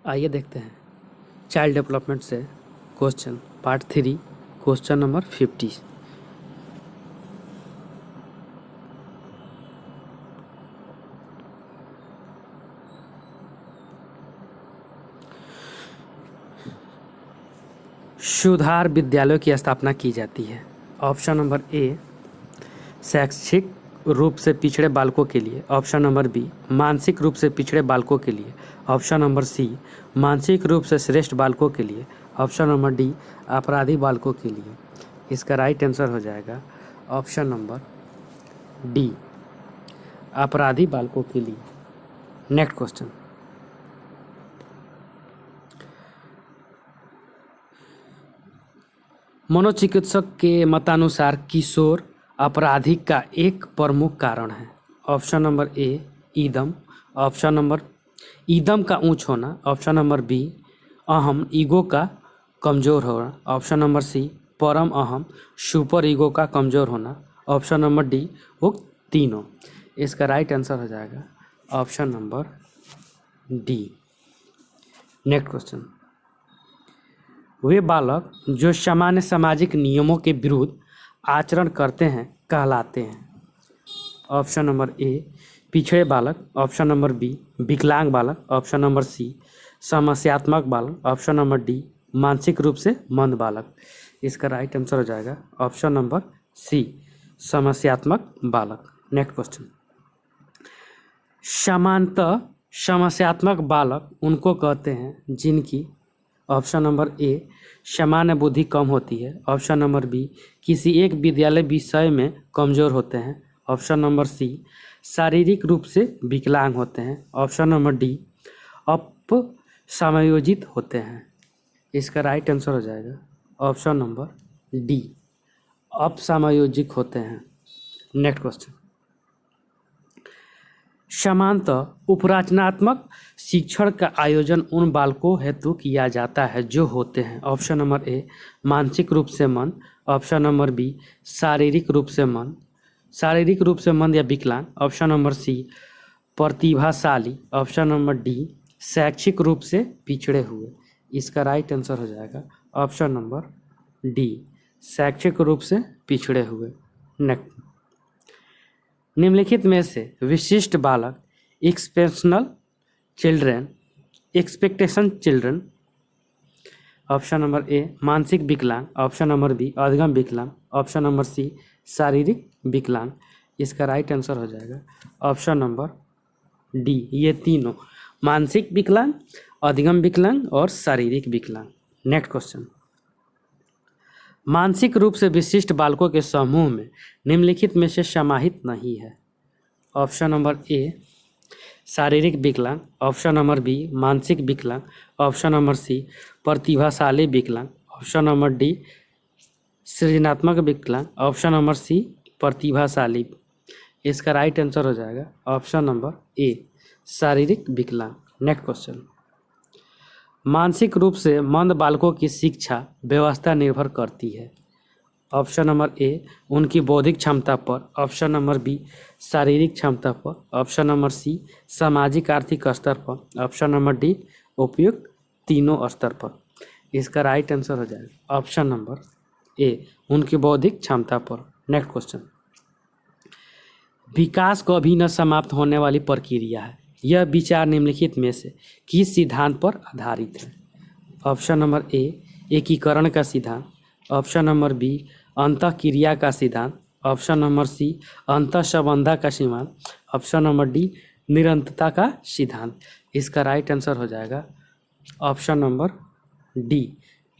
आइए देखते हैं चाइल्ड डेवलपमेंट से क्वेश्चन पार्ट 3 क्वेश्चन नंबर 50। सुधार विद्यालयों की स्थापना की जाती है। ऑप्शन नंबर ए शैक्षिक रूप से पिछड़े बालकों के लिए। ऑप्शन नंबर बी मानसिक रूप से पिछड़े बालकों के लिए। ऑप्शन नंबर सी मानसिक रूप से श्रेष्ठ बालकों के लिए। ऑप्शन नंबर डी अपराधी बालकों के लिए। इसका राइट आंसर हो जाएगा ऑप्शन नंबर डी अपराधी बालकों के लिए। नेक्स्ट क्वेश्चन, मनोचिकित्सक के मतानुसार किशोर अपराधी का एक प्रमुख कारण है। ऑप्शन नंबर ए ईदम। ऑप्शन नंबर ईदम का ऊंच होना। ऑप्शन नंबर बी अहम ईगो का कमज़ोर होना। ऑप्शन नंबर सी परम अहम सुपर ईगो का कमज़ोर होना। ऑप्शन नंबर डी वो तीनों। इसका राइट आंसर हो जाएगा option number D. Next question, वे बालक जो सामान्य सामाजिक नियमों के विरुद्ध आचरण करते हैं कहलाते हैं। ऑप्शन नंबर ए पिछड़े बालक। ऑप्शन नंबर बी विकलांग बालक। ऑप्शन नंबर सी समस्यात्मक बालक। ऑप्शन नंबर डी मानसिक रूप से मंद बालक। इसका राइट आंसर हो जाएगा ऑप्शन नंबर सी समस्यात्मक बालक। नेक्स्ट क्वेश्चन, सामान्यतः समस्यात्मक बालक उनको कहते हैं जिनकी ऑप्शन नंबर ए सामान्य बुद्धि कम होती है। ऑप्शन नंबर बी किसी एक विद्यालय विषय में कमज़ोर होते हैं। ऑप्शन नंबर सी शारीरिक रूप से विकलांग होते हैं। ऑप्शन नंबर डी अप समायोजित होते हैं। इसका राइट आंसर हो जाएगा ऑप्शन नंबर डी अप समायोजित होते हैं। नेक्स्ट क्वेश्चन, सामान्यतः उपरचनात्मक शिक्षण का आयोजन उन बालकों हेतु किया जाता है जो होते हैं। ऑप्शन नंबर ए मानसिक रूप से मंद। ऑप्शन नंबर बी शारीरिक रूप से मंद या विकलांग। ऑप्शन नंबर सी प्रतिभाशाली। ऑप्शन नंबर डी शैक्षिक रूप से पिछड़े हुए। इसका राइट आंसर हो जाएगा ऑप्शन नंबर डी शैक्षिक रूप से पिछड़े हुए। नेक्स्ट, निम्नलिखित में से विशिष्ट बालक एक्सपेक्टेशन चिल्ड्रन। ऑप्शन नंबर ए मानसिक विकलांग। ऑप्शन नंबर बी अधिगम विकलांग। ऑप्शन नंबर सी शारीरिक विकलांग। इसका राइट आंसर हो जाएगा ऑप्शन नंबर डी ये तीनों मानसिक विकलांग, अधिगम विकलांग और शारीरिक विकलांग। नेक्स्ट क्वेश्चन, मानसिक रूप से विशिष्ट बालकों के समूह में निम्नलिखित में से समाहित नहीं है। ऑप्शन नंबर ए शारीरिक विकलांग। ऑप्शन नंबर बी मानसिक विकलांग। ऑप्शन नंबर सी प्रतिभाशाली विकलांग। ऑप्शन नंबर डी सृजनात्मक विकलांग। ऑप्शन नंबर सी प्रतिभाशाली। इसका राइट आंसर हो जाएगा ऑप्शन नंबर ए शारीरिक विकलांग। नेक्स्ट क्वेश्चन, मानसिक रूप से मंद बालकों की शिक्षा व्यवस्था निर्भर करती है। ऑप्शन नंबर ए उनकी बौद्धिक क्षमता पर। ऑप्शन नंबर बी शारीरिक क्षमता पर। ऑप्शन नंबर सी सामाजिक आर्थिक स्तर पर। ऑप्शन नंबर डी उपयुक्त तीनों स्तर पर। इसका राइट आंसर हो जाएगा ऑप्शन नंबर ए उनकी बौद्धिक क्षमता पर। नेक्स्ट क्वेश्चन, विकास कभी न समाप्त होने वाली प्रक्रिया है। यह विचार निम्नलिखित में से किस सिद्धांत पर आधारित है। ऑप्शन नंबर ए एकीकरण का सिद्धांत। ऑप्शन नंबर बी अंतःक्रिया का सिद्धांत। ऑप्शन नंबर सी अंतःसंबंधा का सिद्धांत। ऑप्शन नंबर डी निरंतरता का सिद्धांत। इसका राइट आंसर हो जाएगा ऑप्शन नंबर डी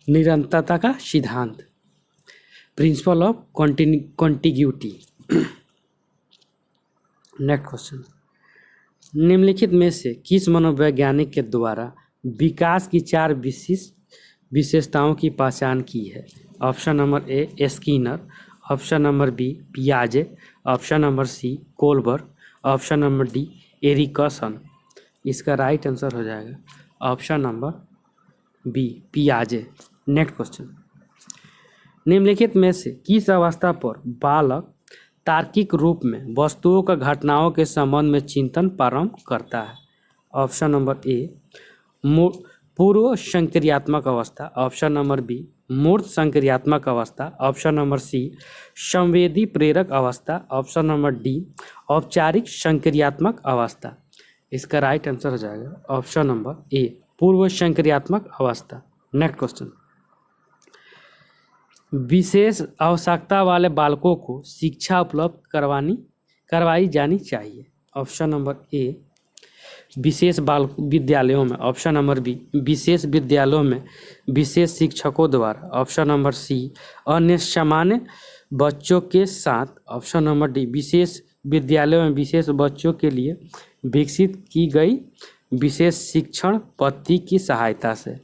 निरंतरता का सिद्धांत, principle of contiguity. Next question, निम्नलिखित में से किस मनोवैज्ञानिक के द्वारा विकास की 4 विशेषताओं की पहचान की है। Option number A Skinner. Option number B पियाजे। Option number C Kohlberg. Option number D Erikson. इसका राइट आंसर हो जाएगा ऑप्शन नंबर बी पियाजे। नेक्स्ट क्वेश्चन, निम्नलिखित में से किस अवस्था पर बालक तार्किक रूप में वस्तुओं का घटनाओं के संबंध में चिंतन प्रारंभ करता है। ऑप्शन नंबर ए पूर्व संक्रियात्मक अवस्था, ऑप्शन नंबर बी मूर्त संक्रियात्मक अवस्था, ऑप्शन नंबर सी संवेदी प्रेरक अवस्था, ऑप्शन नंबर डी औपचारिक संक्रियात्मक अवस्था। इसका राइट आंसर हो जाएगा ऑप्शन नंबर ए पूर्व संक्रियात्मक अवस्था। नेक्स्ट क्वेश्चन, विशेष आवश्यकता वाले बालकों को शिक्षा उपलब्ध करवाई जानी चाहिए। ऑप्शन नंबर ए विशेष बाल विद्यालयों में, ऑप्शन नंबर बी विशेष विद्यालयों में विशेष शिक्षकों द्वारा, ऑप्शन नंबर सी अन्य सामान्य बच्चों के साथ, ऑप्शन नंबर डी विशेष विद्यालयों में विशेष बच्चों के लिए विकसित की गई विशेष शिक्षण पद्धति की सहायता से।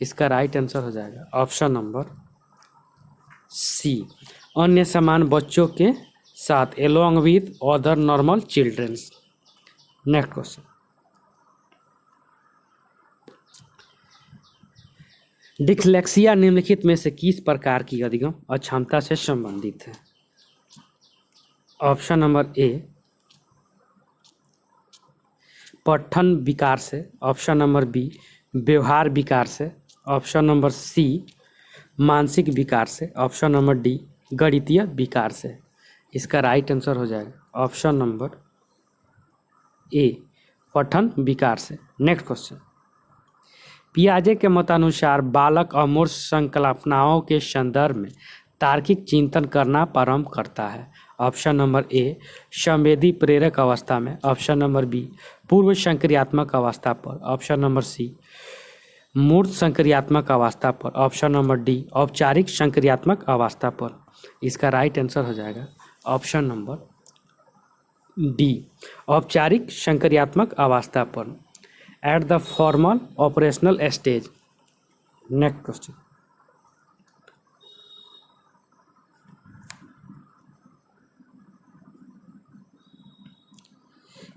इसका राइट आंसर हो जाएगा ऑप्शन नंबर सी अन्य समान बच्चों के साथ, along with other normal childrens. Next question, dyslexia निम्नलिखित में से किस प्रकार की अधिगम अक्षमता से संबंधित है। ऑप्शन नंबर ए पठन विकार से, ऑप्शन नंबर बी व्यवहार विकार से, ऑप्शन नंबर सी मानसिक विकार से, ऑप्शन नंबर डी गणितीय विकार से। इसका राइट आंसर हो जाएगा ऑप्शन नंबर ए पठन विकार से। नेक्स्ट क्वेश्चन, पियाजे के मतानुसार बालक अमूर्त संकल्पनाओं के संदर्भ में तार्किक चिंतन करना प्रारंभ करता है। ऑप्शन नंबर ए संवेदी प्रेरक अवस्था में, ऑप्शन नंबर बी पूर्व संक्रियात्मक अवस्था पर, ऑप्शन नंबर सी मूर्त संक्रियात्मक अवस्था पर, ऑप्शन नंबर डी औपचारिक संक्रियात्मक अवस्था पर। इसका राइट आंसर हो जाएगा ऑप्शन नंबर डी औपचारिक संक्रियात्मक अवस्था पर, at the formal operational stage. Next question,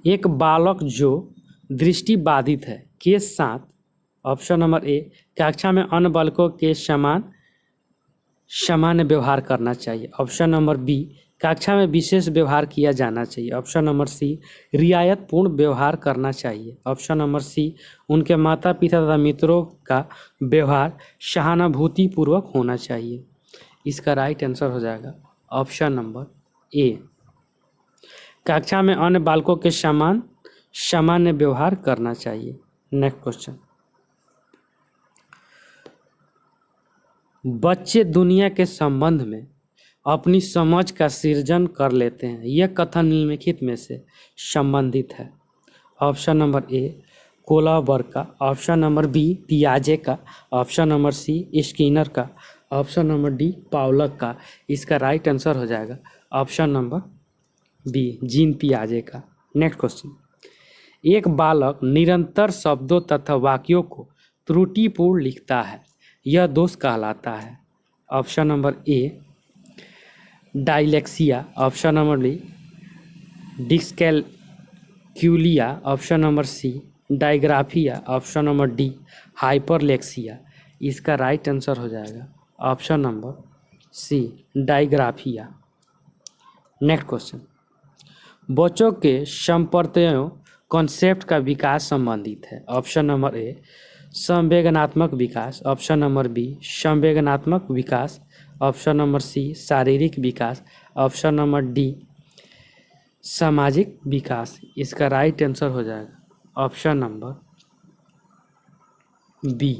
एक बालक जो दृष्टि बाधित है के साथ, ऑप्शन नंबर ए कक्षा में अन्य बालकों के समान सामान्य व्यवहार करना चाहिए, ऑप्शन नंबर बी कक्षा में विशेष व्यवहार किया जाना चाहिए, ऑप्शन नंबर सी रियायतपूर्ण व्यवहार करना चाहिए, ऑप्शन नंबर सी उनके माता पिता तथा मित्रों का व्यवहार सहानुभूतिपूर्वक होना चाहिए। इसका राइट आंसर हो जाएगा ऑप्शन नंबर ए कक्षा में अन्य बालकों के समान सामान्य व्यवहार करना चाहिए। नेक्स्ट क्वेश्चन, बच्चे दुनिया के संबंध में अपनी समझ का सृजन कर लेते हैं, यह कथन निम्नलिखित में से संबंधित है। ऑप्शन नंबर ए कोलाबर्ग का, ऑप्शन नंबर बी पियाजे का, ऑप्शन नंबर सी स्किनर का, ऑप्शन नंबर डी पाउलक का। इसका राइट आंसर हो जाएगा ऑप्शन नंबर बी जीन पियाजे का। नेक्स्ट क्वेश्चन, एक बालक निरंतर शब्दों तथा वाक्यों को त्रुटिपूर्ण लिखता है, यह दोष कहलाता है। Option number A dyslexia, option number B dyscalculia, option number C dysgraphia, option number D hyperlexia. इसका राइट आंसर हो जाएगा option number C dysgraphia. Next question, बच्चों के संप्रत्ययों कॉन्सेप्ट का विकास संबंधित है। ऑप्शन नंबर ए संवेदनात्मक विकास, ऑप्शन नंबर बी संवेदनात्मक विकास, ऑप्शन नंबर सी शारीरिक विकास, ऑप्शन नंबर डी सामाजिक विकास। इसका राइट आंसर हो जाएगा ऑप्शन नंबर बी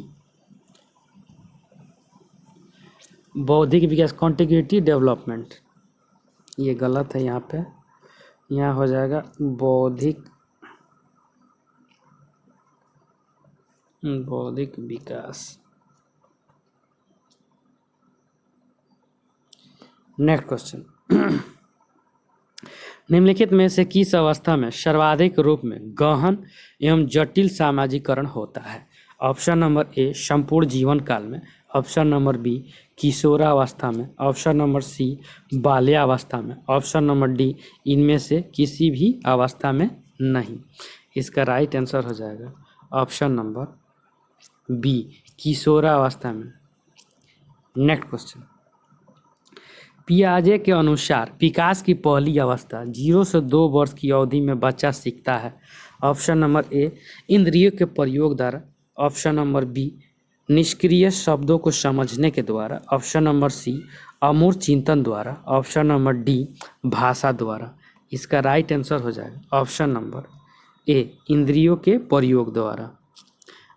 बौद्धिक विकास कॉन्टिग्यूटी डेवलपमेंट। ये गलत है, यहाँ पे यहाँ हो जाएगा बौद्धिक विकास। नेक्स्ट क्वेश्चन, निम्नलिखित में से किस अवस्था में सर्वाधिक रूप में गहन एवं जटिल सामाजिकरण होता है। ऑप्शन नंबर ए संपूर्ण जीवन काल में, ऑप्शन नंबर बी किशोरावस्था में, ऑप्शन नंबर सी बाल्यावस्था में, ऑप्शन नंबर डी इनमें से किसी भी अवस्था में नहीं। इसका राइट आंसर हो जाएगा ऑप्शन नंबर बी किशोरावस्था में। नेक्स्ट क्वेश्चन, पियाजे के अनुसार विकास की पहली अवस्था 0 से 2 वर्ष की अवधि में बच्चा सीखता है। ऑप्शन नंबर ए इंद्रियों के प्रयोग द्वारा, ऑप्शन नंबर बी निष्क्रिय शब्दों को समझने के द्वारा, ऑप्शन नंबर सी अमूर्त चिंतन द्वारा, ऑप्शन नंबर डी भाषा द्वारा। इसका राइट आंसर हो जाएगा ऑप्शन नंबर ए इंद्रियों के प्रयोग द्वारा,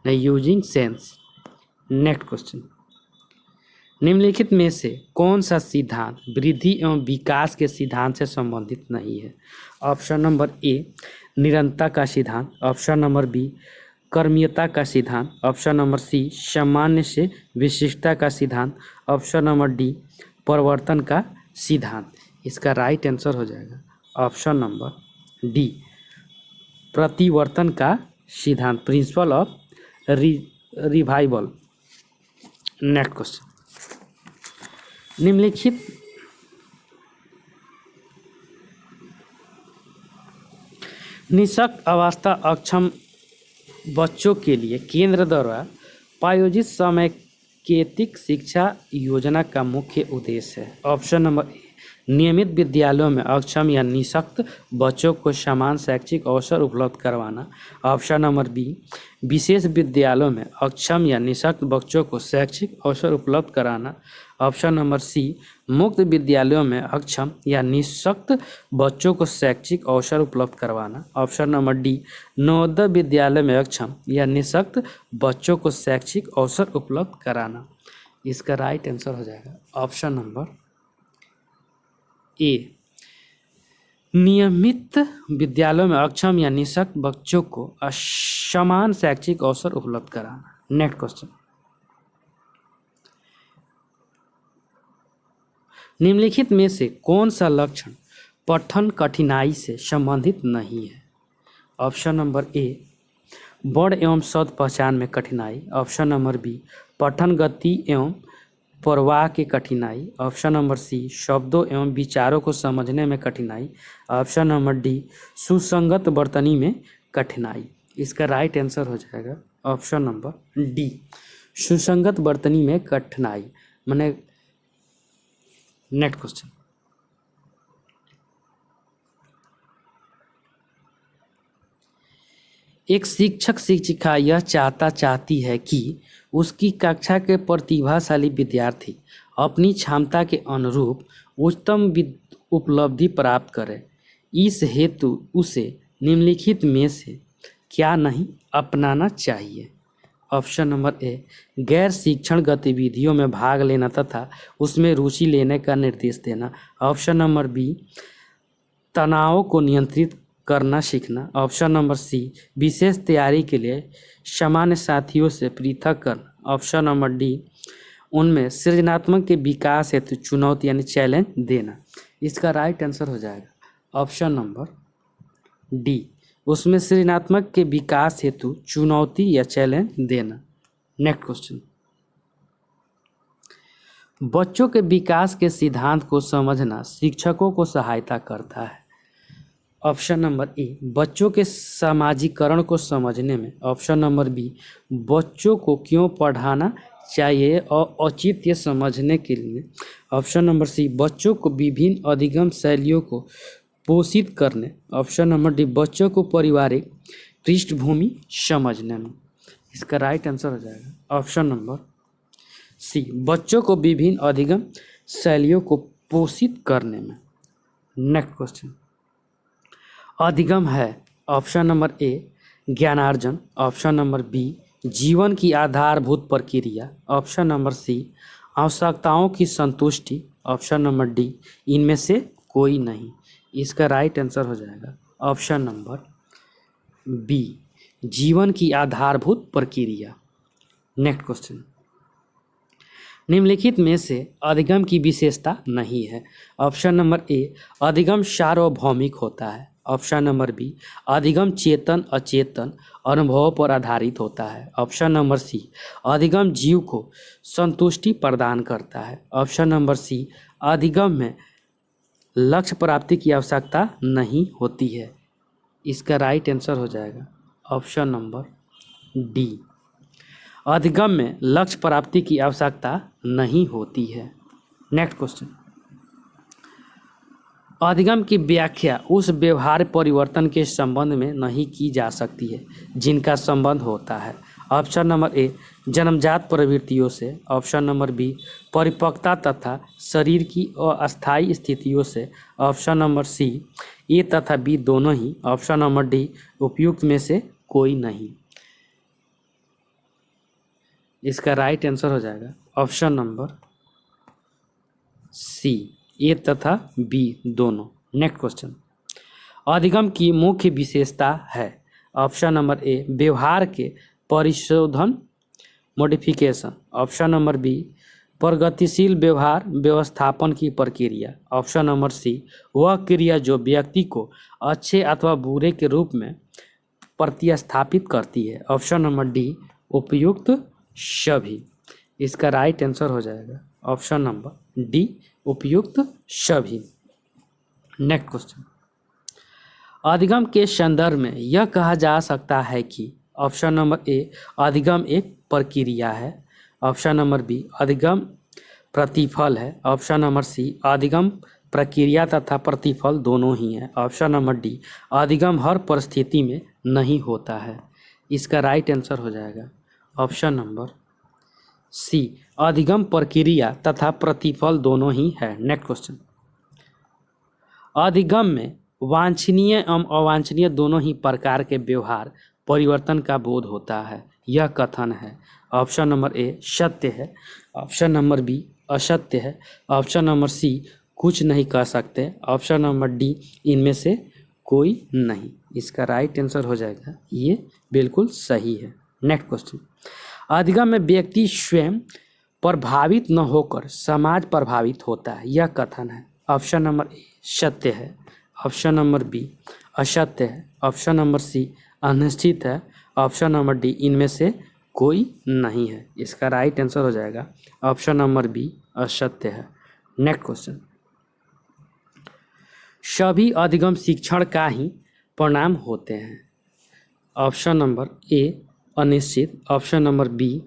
यूजिंग सेंस। नेक्स्ट क्वेश्चन, निम्नलिखित में से कौन सा सिद्धांत वृद्धि एवं विकास के सिद्धांत से संबंधित नहीं है? ऑप्शन नंबर ए निरंतरता का सिद्धांत, ऑप्शन नंबर बी कर्मण्यता का सिद्धांत, ऑप्शन नंबर सी सामान्य से विशिष्टता का सिद्धांत, ऑप्शन नंबर डी परिवर्तन का सिद्धांत। इसका राइट आंसर हो जाएगा ऑप्शन नंबर डी प्रतिवर्तन का सिद्धांत, principle of revival. Next question, निम्नलिखित निःशक्त अवस्था अक्षम बच्चों के लिए केंद्र द्वारा प्रायोजित समैच्छिक शिक्षा योजना का मुख्य उद्देश्य है। ऑप्शन नंबर ए नियमित विद्यालयों में अक्षम या निःशक्त बच्चों को समान शैक्षिक अवसर उपलब्ध करवाना, ऑप्शन नंबर बी विशेष विद्यालयों में अक्षम या निःशक्त बच्चों को शैक्षिक अवसर उपलब्ध कराना, ऑप्शन नंबर सी मुक्त विद्यालयों में अक्षम या निःशक्त बच्चों को शैक्षिक अवसर उपलब्ध करवाना, option number D Navodaya Vidyalaya में अक्षम या निःशक्त बच्चों को शैक्षिक अवसर उपलब्ध कराना। इसका राइट आंसर हो जाएगा ऑप्शन नंबर ए नियमित विद्यालयों में अक्षम या निःशक्त बच्चों को समान शैक्षिक अवसर उपलब्ध कराना। नेक्स्ट क्वेश्चन, निम्नलिखित में से कौन सा लक्षण पठन कठिनाई से संबंधित नहीं है? ऑप्शन नंबर ए वर्ण एवं शब्द पहचान में कठिनाई, ऑप्शन नंबर बी पठन गति एवं प्रवाह की कठिनाई, ऑप्शन नंबर सी शब्दों एवं विचारों को समझने में कठिनाई, ऑप्शन नंबर डी सुसंगत वर्तनी में कठिनाई। इसका राइट आंसर हो जाएगा ऑप्शन नंबर डी सुसंगत वर्तनी में कठिनाई। माने नेक्स्ट क्वेश्चन, एक शिक्षक शिक्षिका यह चाहती है कि उसकी कक्षा के प्रतिभाशाली विद्यार्थी अपनी क्षमता के अनुरूप उच्चतम उपलब्धि प्राप्त करे। इस हेतु उसे निम्नलिखित में से क्या नहीं अपनाना चाहिए? ऑप्शन नंबर ए गैर शिक्षण गतिविधियों में भाग लेना तथा उसमें रुचि लेने का निर्देश देना, ऑप्शन नंबर बी तनाव को नियंत्रित करना सीखना, ऑप्शन नंबर सी विशेष तैयारी के लिए सामान्य साथियों से पृथक करना, ऑप्शन नंबर डी उनमें सृजनात्मक के विकास हेतु चुनौती यानी चैलेंज देना। इसका राइट आंसर हो जाएगा ऑप्शन नंबर डी उसमें सृजनात्मक के विकास हेतु चुनौती या चैलेंज देना। नेक्स्ट क्वेश्चन, बच्चों के विकास के सिद्धांत को समझना शिक्षकों को सहायता करता है। ऑप्शन नंबर ए बच्चों के सामाजिकरण को समझने में, ऑप्शन नंबर बी बच्चों को क्यों पढ़ाना चाहिए और औचित्य समझने के लिए, ऑप्शन नंबर सी बच्चों को विभिन्न अधिगम शैलियों को पोषित करने, ऑप्शन नंबर डी बच्चों को पारिवारिक पृष्ठभूमि समझने में। इसका राइट आंसर हो जाएगा ऑप्शन नंबर सी बच्चों को विभिन्न अधिगम शैलियों को पोषित करने में। नेक्स्ट क्वेश्चन, अधिगम है ऑप्शन नंबर ए ज्ञानार्जन, ऑप्शन नंबर बी जीवन की आधारभूत प्रक्रिया, ऑप्शन नंबर सी आवश्यकताओं की संतुष्टि, ऑप्शन नंबर डी इनमें से कोई नहीं। इसका राइट आंसर हो जाएगा ऑप्शन नंबर बी जीवन की आधारभूत प्रक्रिया। नेक्स्ट क्वेश्चन, निम्नलिखित में से अधिगम की विशेषता नहीं है। ऑप्शन नंबर ए अधिगम सार्वभौमिक होता है, ऑप्शन नंबर बी अधिगम चेतन अचेतन अनुभवों पर आधारित होता है, ऑप्शन नंबर सी अधिगम जीव को संतुष्टि प्रदान करता है, ऑप्शन नंबर सी अधिगम में लक्ष्य प्राप्ति की आवश्यकता नहीं होती है। इसका राइट आंसर हो जाएगा ऑप्शन नंबर डी अधिगम में लक्ष्य प्राप्ति की आवश्यकता नहीं होती है। नेक्स्ट क्वेश्चन, अधिगम की व्याख्या उस व्यवहार परिवर्तन के संबंध में नहीं की जा सकती है जिनका संबंध होता है, ऑप्शन नंबर ए जन्मजात प्रवृत्तियों से, ऑप्शन नंबर बी परिपक्वता तथा शरीर की अस्थायी स्थितियों से, ऑप्शन नंबर सी ए तथा बी दोनों ही, ऑप्शन नंबर डी उपयुक्त में से कोई नहीं। इसका राइट आंसर हो जाएगा ऑप्शन नंबर सी ए तथा बी दोनों। नेक्स्ट क्वेश्चन, अधिगम की मुख्य विशेषता है। ऑप्शन नंबर ए व्यवहार के परिशोधन मॉडिफिकेशन, ऑप्शन नंबर बी प्रगतिशील व्यवहार व्यवस्थापन की प्रक्रिया, ऑप्शन नंबर सी वह क्रिया जो व्यक्ति को अच्छे अथवा बुरे के रूप में प्रतिस्थापित करती है, ऑप्शन नंबर डी उपयुक्त सभी। इसका राइट आंसर हो जाएगा ऑप्शन नंबर डी उपयुक्त सभी। नेक्स्ट क्वेश्चन, अधिगम के संदर्भ में यह कहा जा सकता है कि, ऑप्शन नंबर ए अधिगम एक प्रक्रिया है, ऑप्शन नंबर बी अधिगम प्रतिफल है, ऑप्शन नंबर सी अधिगम प्रक्रिया तथा प्रतिफल दोनों ही है, ऑप्शन नंबर डी अधिगम हर परिस्थिति में नहीं होता है। इसका राइट आंसर हो जाएगा ऑप्शन नंबर सी अधिगम प्रक्रिया तथा प्रतिफल दोनों ही है। नेक्स्ट क्वेश्चन, अधिगम में वांछनीय एवं अवांछनीय दोनों ही प्रकार के व्यवहार परिवर्तन का बोध होता है, यह कथन है। ऑप्शन नंबर ए सत्य है, ऑप्शन नंबर बी असत्य है, ऑप्शन नंबर सी कुछ नहीं कह सकते, ऑप्शन नंबर डी इनमें से कोई नहीं। इसका राइट आंसर हो जाएगा ये बिल्कुल सही है। नेक्स्ट क्वेश्चन, अधिगम में व्यक्ति स्वयं प्रभावित न होकर समाज प्रभावित होता है, यह कथन है। ऑप्शन नंबर ए सत्य है, ऑप्शन नंबर बी असत्य है, ऑप्शन नंबर सी अनिश्चित है, ऑप्शन नंबर डी इनमें से कोई नहीं है। इसका राइट आंसर हो जाएगा ऑप्शन नंबर बी असत्य है। नेक्स्ट क्वेश्चन, सभी अधिगम शिक्षण का ही परिणाम होते हैं। ऑप्शन नंबर ए अनिश्चित, ऑप्शन नंबर बी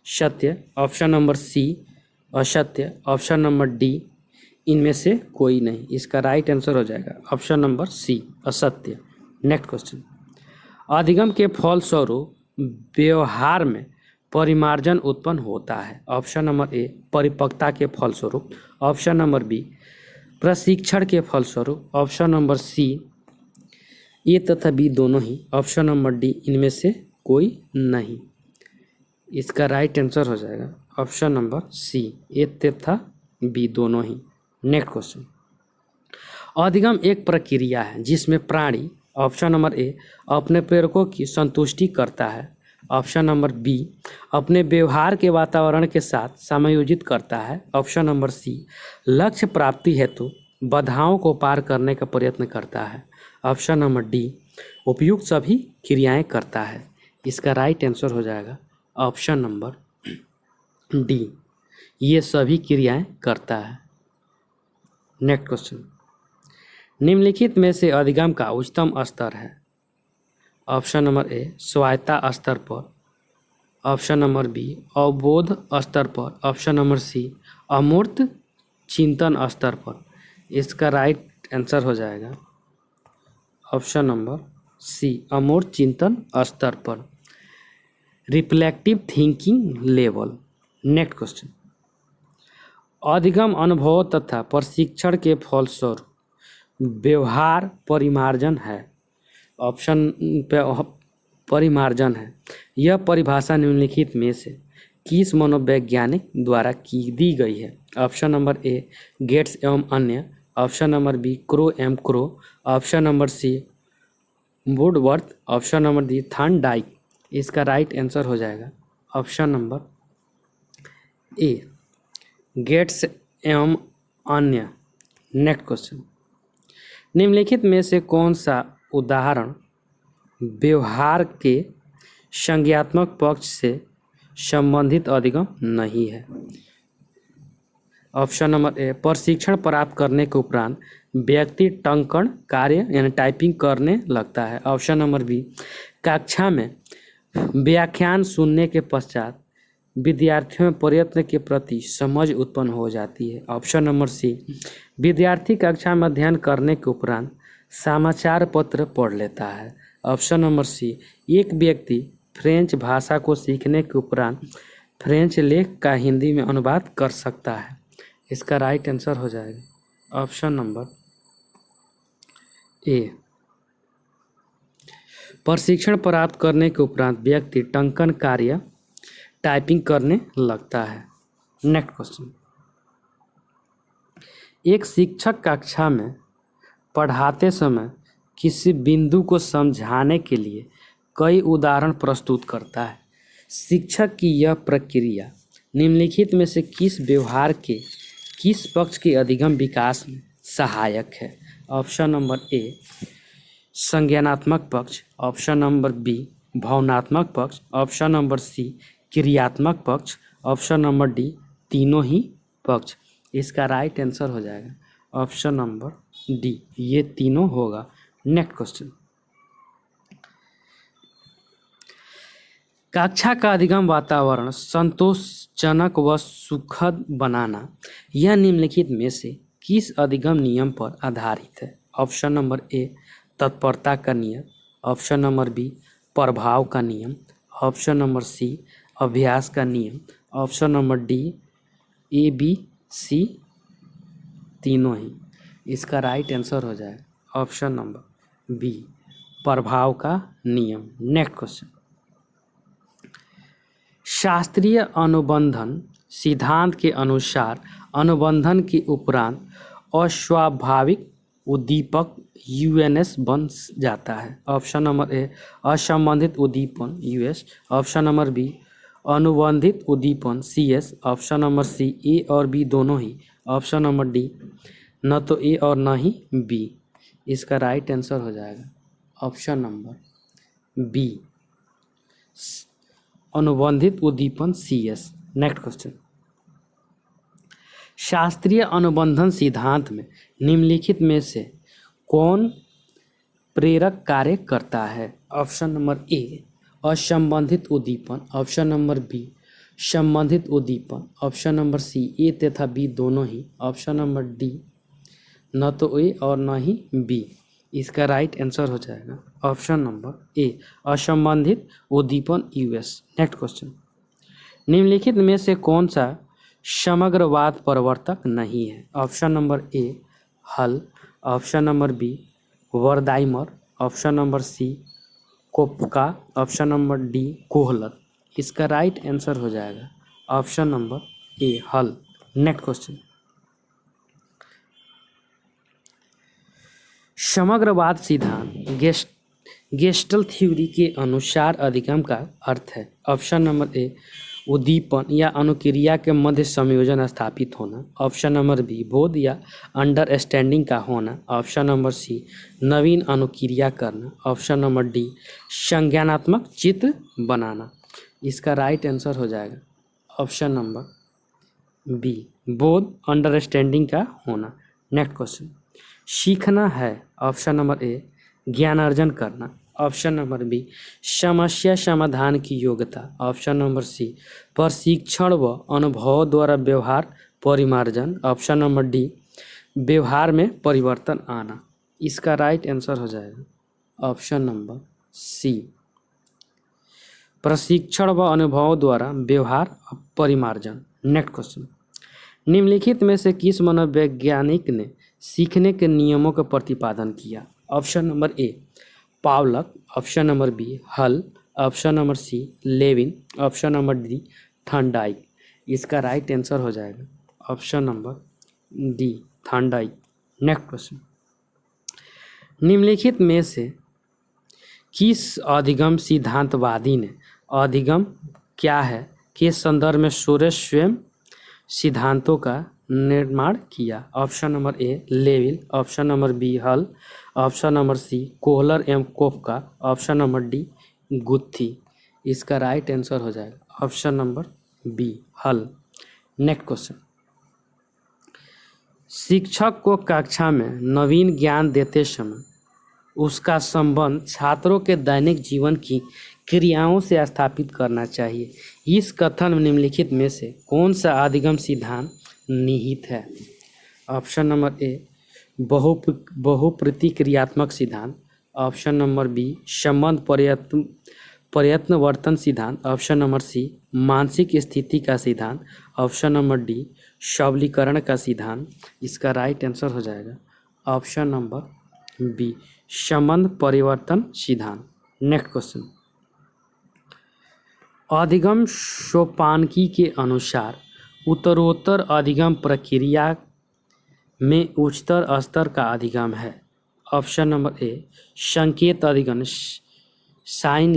सत्य, ऑप्शन नंबर सी असत्य, ऑप्शन नंबर डी इनमें से कोई नहीं। इसका राइट आंसर हो जाएगा ऑप्शन नंबर सी असत्य। नेक्स्ट क्वेश्चन, अधिगम के फलस्वरूप व्यवहार में परिमार्जन उत्पन्न होता है। ऑप्शन नंबर ए परिपक्वता के फलस्वरूप, ऑप्शन नंबर बी प्रशिक्षण के फलस्वरूप, ऑप्शन नंबर सी ए तथा बी दोनों ही, ऑप्शन नंबर डी इनमें से कोई नहीं। इसका राइट आंसर हो जाएगा ऑप्शन नंबर सी ए तथा बी दोनों ही। नेक्स्ट क्वेश्चन, अधिगम एक प्रक्रिया है जिसमें प्राणी, ऑप्शन नंबर ए अपने प्रेरकों की संतुष्टि करता है, ऑप्शन नंबर बी अपने व्यवहार के वातावरण के साथ समायोजित करता है, ऑप्शन नंबर सी लक्ष्य प्राप्ति हेतु बाधाओं को पार करने का प्रयत्न करता है, ऑप्शन नंबर डी उपयुक्त सभी क्रियाएं करता है। इसका राइट आंसर हो जाएगा ऑप्शन नंबर डी ये सभी क्रियाएं करता है। नेक्स्ट क्वेश्चन, निम्नलिखित में से अधिगम का उच्चतम स्तर है। ऑप्शन नंबर ए स्वायत्ता स्तर पर, ऑप्शन नंबर बी अवबोध स्तर पर, ऑप्शन नंबर सी अमूर्त चिंतन स्तर पर। इसका राइट आंसर हो जाएगा ऑप्शन नंबर सी अमूर्त चिंतन स्तर पर, reflective thinking level. Next question, अधिगम अनुभव तथा प्रशिक्षण के फलस्वरूप व्यवहार परिमार्जन है। ऑप्शन पे परिमार्जन है, यह परिभाषा निम्नलिखित में से किस मनोवैज्ञानिक द्वारा की दी गई है। ऑप्शन नंबर ए गेट्स एवं अन्य, option number B Crow and Crow, option number C Woodworth, option number D Thorndike. इसका राइट आंसर हो जाएगा ऑप्शन नंबर ए गेट्स एवं अन्य। नेक्स्ट क्वेश्चन, निम्नलिखित में से कौन सा उदाहरण व्यवहार के संज्ञात्मक पक्ष से संबंधित अधिगम नहीं है। ऑप्शन नंबर ए प्रशिक्षण प्राप्त करने के उपरांत व्यक्ति टंकण कार्य यानी टाइपिंग करने लगता है। ऑप्शन नंबर बी कक्षा में व्याख्यान सुनने के पश्चात विद्यार्थियों में प्रयत्न के प्रति समझ उत्पन्न हो जाती है। ऑप्शन नंबर सी विद्यार्थी कक्षा में अध्ययन करने के उपरांत समाचार पत्र पढ़ लेता है। ऑप्शन नंबर सी एक व्यक्ति फ्रेंच भाषा को सीखने के उपरांत फ्रेंच लेख का हिंदी में अनुवाद कर सकता है? इसका राइट आंसर हो जाएगा ऑप्शन नंबर ए। प्रशिक्षण प्राप्त करने के उपरांत व्यक्ति टंकन कार्य टाइपिंग करने लगता है। नेक्स्ट क्वेश्चन, एक शिक्षक कक्षा में पढ़ाते समय किसी बिंदु को समझाने के लिए कई उदाहरण प्रस्तुत करता है। शिक्षक की यह प्रक्रिया निम्नलिखित में से किस व्यवहार के किस पक्ष के अधिगम विकास में सहायक है? ऑप्शन नंबर ए संज्ञानात्मक पक्ष, ऑप्शन नंबर बी भावनात्मक पक्ष, ऑप्शन नंबर सी क्रियात्मक पक्ष, ऑप्शन नंबर डी तीनों ही पक्ष। इसका राइट आंसर हो जाएगा ऑप्शन नंबर डी, ये तीनों होगा। नेक्स्ट क्वेश्चन, कक्षा का अधिगम वातावरण संतोषजनक व सुखद बनाना यह निम्नलिखित में से किस अधिगम नियम पर आधारित है? ऑप्शन नंबर ए तत्परता का नियम, ऑप्शन नंबर बी प्रभाव का नियम, ऑप्शन नंबर सी अभ्यास का नियम, option number D A B C तीनों ही। इसका राइट आंसर हो जाएगा ऑप्शन नंबर बी प्रभाव का नियम। नेक्स्ट क्वेश्चन, शास्त्रीय अनुबंधन सिद्धांत के अनुसार अनुबंधन के उपरांत अस्वाभाविक उद्दीपक यूएनएस बन जाता है। ऑप्शन नंबर ए असंबंधित उद्दीपन यूएस, ऑप्शन नंबर बी अनुबंधित उद्दीपन सीएस, ऑप्शन नंबर सी ए और बी दोनों ही, ऑप्शन नंबर डी न तो ए और न ही बी। इसका राइट आंसर हो जाएगा ऑप्शन नंबर बी अनुबंधित उद्दीपन सीएस। नेक्स्ट क्वेश्चन, शास्त्रीय अनुबंधन सिद्धांत में निम्नलिखित में से कौन प्रेरक कार्य करता है? ऑप्शन नंबर ए असंबंधित उद्दीपन, ऑप्शन नंबर बी संबंधित उद्दीपन, ऑप्शन नंबर सी ए तथा बी दोनों ही, ऑप्शन नंबर डी न तो ए और न ही बी। इसका राइट आंसर हो जाएगा ऑप्शन नंबर ए असंबंधित उद्दीपन यूएस। नेक्स्ट क्वेश्चन, निम्नलिखित में से कौन सा समग्रवाद प्रवर्तक नहीं है? Option number A Hull, option number B Wertheimer, option number C Koffka, option number D Kohler. इसका राइट आंसर हो जाएगा ऑप्शन नंबर ए हल। नेक्स्ट क्वेश्चन, समग्रवाद सिद्धांत गेस्टल्ट थ्योरी के अनुसार अधिगम का अर्थ है। ऑप्शन नंबर ए उद्दीपन या अनुक्रिया के मध्य संयोजन स्थापित होना, ऑप्शन नंबर बी बोध या अंडरस्टैंडिंग का होना, ऑप्शन नंबर सी नवीन अनुक्रिया करना, ऑप्शन नंबर डी संज्ञानात्मक चित्र बनाना। इसका राइट आंसर हो जाएगा ऑप्शन नंबर बी बोध अंडरस्टैंडिंग का होना। नेक्स्ट क्वेश्चन, सीखना है, ऑप्शन नंबर ए ज्ञान अर्जन करना, ऑप्शन नंबर बी समस्या समाधान की योग्यता, ऑप्शन नंबर सी प्रशिक्षण व अनुभव द्वारा व्यवहार परिमार्जन, ऑप्शन नंबर डी व्यवहार में परिवर्तन आना। इसका राइट आंसर हो जाएगा ऑप्शन नंबर सी प्रशिक्षण व अनुभव द्वारा व्यवहार परिमार्जन। नेक्स्ट क्वेश्चन, निम्नलिखित में से किस मनोवैज्ञानिक ने सीखने के नियमों का प्रतिपादन किया? Option number A Pavlov, option number B Hull, option number C Lewin, option number D Thorndike. इसका राइट आंसर हो जाएगा option number D Thorndike. Next question, निम्नलिखित में से किस अधिगम सिद्धांतवादी ने अधिगम क्या है के संदर्भ में स्वयं सिद्धांतों का निर्माण किया? Option number A Lewin, option number B Hull, option number C Kohler एवं कोप्का, ऑप्शन नंबर डी गुत्थी। इसका राइट आंसर हो जाएगा ऑप्शन नंबर बी हल। नेक्स्ट क्वेश्चन, शिक्षक को कक्षा में नवीन ज्ञान देते समय उसका संबंध छात्रों के दैनिक जीवन की क्रियाओं से स्थापित करना चाहिए। इस कथन में निम्नलिखित में से कौन सा अधिगम सिद्धांत निहित है? ऑप्शन नंबर ए बहुप्रतिक्रियात्मक सिद्धांत, ऑप्शन नंबर बी संबंध प्रयत्नवर्तन सिद्धांत, ऑप्शन नंबर सी मानसिक स्थिति का सिद्धांत, ऑप्शन नंबर डी सबलीकरण का सिद्धांत। इसका राइट आंसर हो जाएगा ऑप्शन नंबर बी संबंध परिवर्तन सिद्धांत। नेक्स्ट क्वेश्चन, अधिगम सोपानकी के अनुसार उत्तरोत्तर अधिगम प्रक्रिया में उच्चतर स्तर का अधिगम है। ऑप्शन नंबर ए संकेत अधिगम sign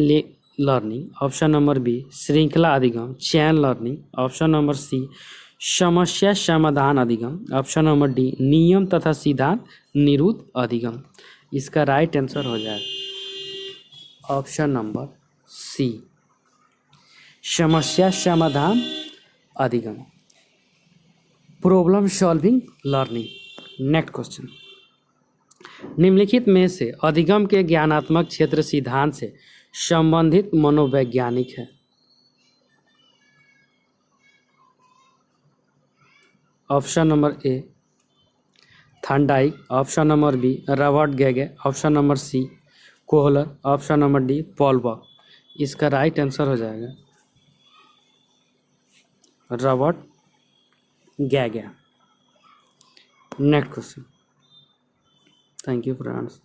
learning, option number B श्रृंखला अधिगम chain learning, option number C समस्या समाधान अधिगम, ऑप्शन नंबर डी नियम तथा सिद्धांत निरुद्ध अधिगम। इसका राइट आंसर हो जाएगा ऑप्शन नंबर सी समस्या समाधान अधिगम, problem solving learning. Next question, निम्नलिखित में से अधिगम के ज्ञानात्मक क्षेत्र सिद्धांत से संबंधित मनोवैज्ञानिक है। Option number A Thorndike, option number B Robert Gagne, option number C Kohler, option number D पॉलबर्ग। इसका राइट आंसर हो जाएगा Robert Gagne. Next question, thank you friends.